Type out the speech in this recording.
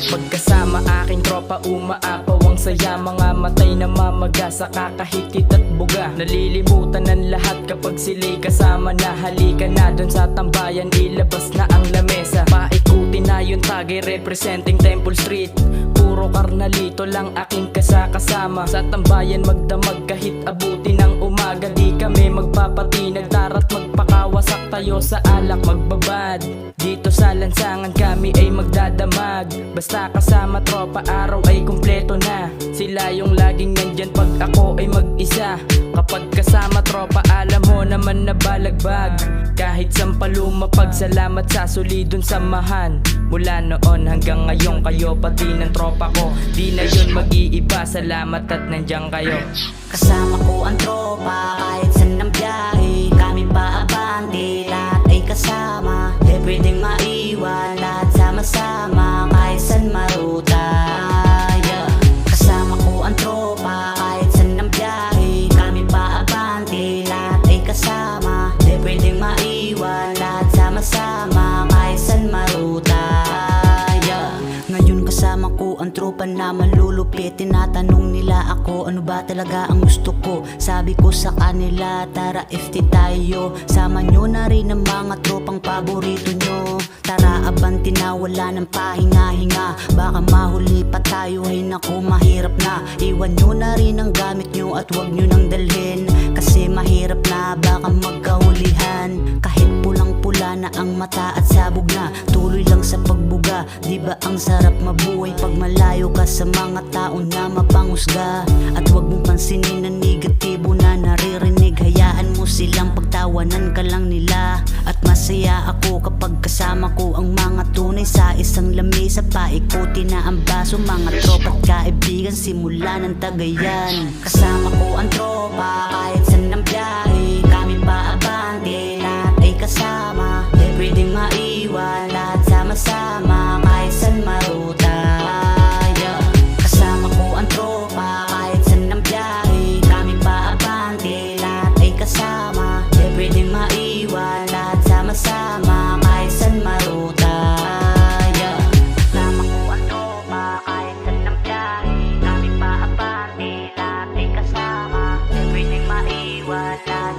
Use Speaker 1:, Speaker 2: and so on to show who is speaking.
Speaker 1: Kapag kasama aking tropa umaapaw ang saya. Mga matay na mamaga sa kakahikit at buga. Nalilimutan ng lahat kapag sila'y kasama na. Halika na dun sa tambayan, ilabas na ang lamesa. Paikutin na yung tagay representing Temple Street. Puro karnalito lang aking kasama. Sa tambayan magdamag kahit abuti ng umaga. Di kami magpapatinag, tara't magpakawasak tayo sa alak magbabad. Dito sa lansangan kami ay magdadamag. Basta kasama tropa araw ay kumpleto na. Sila yung laging nandyan pag ako ay mag-isa. Kapag kasama tropa alam mo naman na balagbag. Kahit sampaluma pagsalamat sa solidong samahan. Mula noon hanggang ngayon kayo pati ng tropa ko. Di na yun mag-iiba, salamat at nandyan kayo.
Speaker 2: Kasama ko ang tropa kahit saan ng biyahe. Kami pa abante, lahat ay kasama. Di pwedeng maiwan, lahat sama-sama kahit saan maruta, yeah. Kasama ko ang tropa kahit saan ng biyahe. Kami pa abante, lahat ay kasama. Di pwedeng maiwan, lahat sama-sama kahit saan maruta, yeah. Ngayon kasama ko ang tropa na malulupit. Tinatanong nila ako ano ba talaga ang gusto ko. Sabi ko sa kanila tara FT tayo. Sama nyo na rin ang mga tropang paborito nyo. Tara abanti na wala ng pahinga-hinga. Baka mahuli pa tayo ay naku mahirap na. Iwan nyo na rin ang gamit nyo at wag nyo nang dalhin. Kasi mahirap na baka magkahulihan. Kahit pulang-pula na ang mata at sabog na, tuloy lang sa pagbuga. Diba ang sarap mabuhay pag malayo ka sa mga tao na mapangusga. At wag mong pansinin na negatibo na naririnig. Hayaan mo silang pagtawanan ka lang nila. At masaya ako kapag kasama ko ang mga tunay sa isang lamesa. Paikuti na ang baso, mga tropa at kaibigan simula ng Tagayan. Kasama ko ang tropa kahit saan ng biyahe. Kami pa abante, lahat ay kasama. Di pwedeng maiwan, lahat sama-sama kahit saan maruta, yeah. Kasama ko ang tropa kahit saan ng biyahe. Kami pa abante, lahat ay kasama. Di pwedeng maiwan, lahat sama-sama kahit saan maruta, yeah. Kasama ko ang tropa kahit saan ng biyahe. Kami pa abante, lahat ay kasama. Di pwedeng maiwan, lahat